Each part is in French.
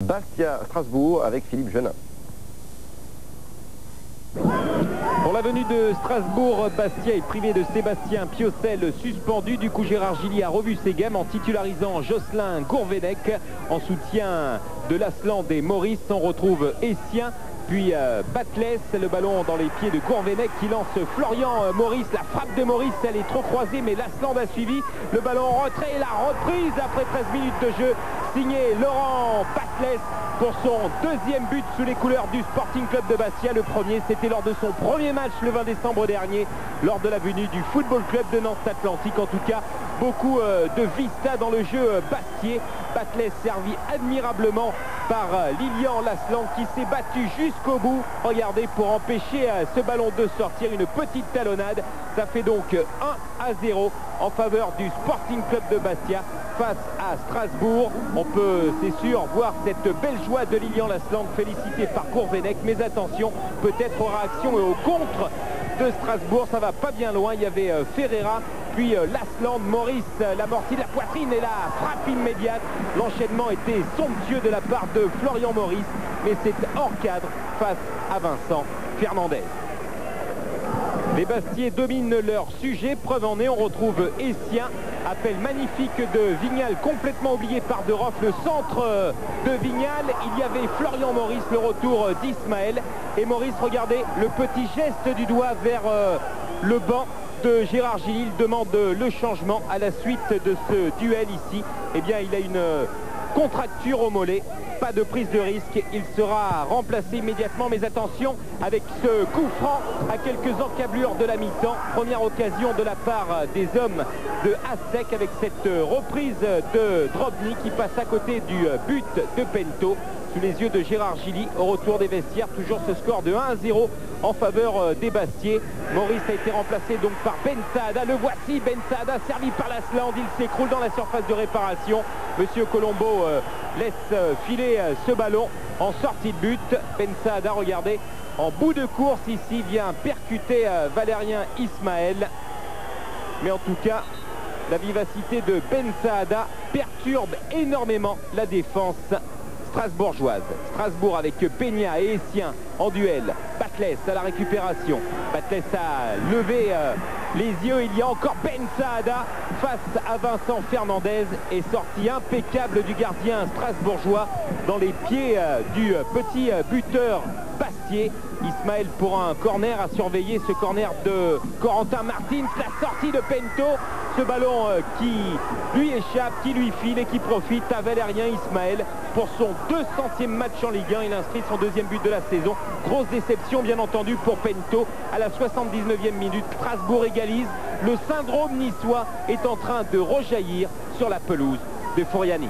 Bastia-Strasbourg avec Philippe Genin. Pour la venue de Strasbourg, Bastia est privé de Sébastien Piocel suspendu. Du coup, Gérard Gilly a revu ses gammes en titularisant Jocelyn Gourvenec. En soutien de Lasland et Maurice, on retrouve Essien, puis Batles, le ballon dans les pieds de Gourvenec qui lance Florian Maurice. La frappe de Maurice, elle est trop croisée, mais Lasland a suivi. Le ballon en retrait et la reprise après 13 minutes de jeu, signé Laurent Batles pour son deuxième but sous les couleurs du Sporting Club de Bastia. Le premier, c'était lors de son premier match le 20 décembre dernier, lors de la venue du Football Club de Nantes Atlantique. En tout cas, beaucoup de vista dans le jeu bastiais. Batles servi admirablement par Lilian Lasland qui s'est battu jusqu'au bout. Regardez, pour empêcher ce ballon de sortir, une petite talonnade. Ça fait donc 1-0 en faveur du Sporting Club de Bastia face à Strasbourg. On peut, c'est sûr, voir cette belle joie de Lilian Lasland félicité par Gourvenec. Mais attention, peut-être aux réactions et aux contres de Strasbourg. Ça va pas bien loin. Il y avait Ferreira, puis Lasland, Maurice, l'amorti de la poitrine et la frappe immédiate. L'enchaînement était somptueux de la part de Florian Maurice, mais c'est hors cadre face à Vincent Fernandez. Les Bastiais dominent leur sujet. Preuve en est, on retrouve Essien. Appel magnifique de Vignal, complètement oublié par De Roff. Le centre de Vignal, il y avait Florian Maurice, le retour d'Ismaël. Et Maurice, regardez, le petit geste du doigt vers le banc de Gérard Gilly. Il demande le changement à la suite de ce duel ici. Eh bien, il a une contracture au mollet. Pas de prise de risque, il sera remplacé immédiatement, mais attention avec ce coup franc à quelques encablures de la mi-temps. Première occasion de la part des hommes de Hašek avec cette reprise de Drobny qui passe à côté du but de Pento. Sous les yeux de Gérard Gilly, au retour des vestiaires, toujours ce score de 1-0 en faveur des Bastiais. Maurice a été remplacé donc par Ben Saada. Le voici, Ben Saada, servi par Lasland. Il s'écroule dans la surface de réparation. Monsieur Colombo laisse filer ce ballon en sortie de but. Ben Saada, regardez, en bout de course ici, vient percuter Valérien Ismaël. Mais en tout cas, la vivacité de Ben Saada perturbe énormément la défense strasbourgeoise. Strasbourg avec Peña et Essien en duel. Batles à la récupération. Batles a levé les yeux. Il y a encore Ben Saada face à Vincent Fernandez et sortie impeccable du gardien strasbourgeois dans les pieds du petit buteur Bastiais. Ismaël pour un corner à surveiller, ce corner de Corentin Martins. La sortie de Pento. Ce ballon qui lui échappe, qui lui file et qui profite à Valérien Ismaël pour son 200e match en Ligue 1. Il inscrit son deuxième but de la saison. Grosse déception bien entendu pour Pento. À la 79e minute, Strasbourg égalise. Le syndrome niçois est en train de rejaillir sur la pelouse de Furiani.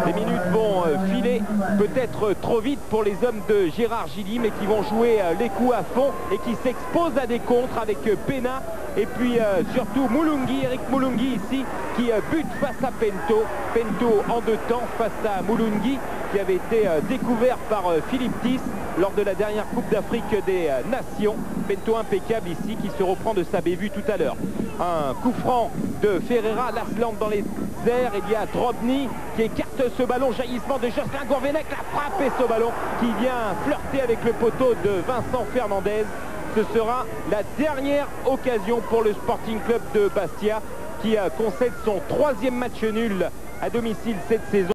Les minutes vont filer peut-être trop vite pour les hommes de Gérard Gilly, mais qui vont jouer les coups à fond et qui s'exposent à des contres avec Pena et puis surtout Moulungi, Eric Moulungi ici qui bute face à Pento. Pento en deux temps face à Moulungi qui avait été découvert par Philippe Tis lors de la dernière Coupe d'Afrique des Nations. Pento impeccable ici qui se reprend de sa bévue tout à l'heure. Un coup franc de Ferreira, Lasland dans les airs. Il y a Drobny qui écarte ce ballon, jaillissement de Jocelyn Gourvenec, la frappe et ce ballon qui vient flirter avec le poteau de Vincent Fernandez. Ce sera la dernière occasion pour le Sporting Club de Bastia qui concède son 3e match nul à domicile cette saison.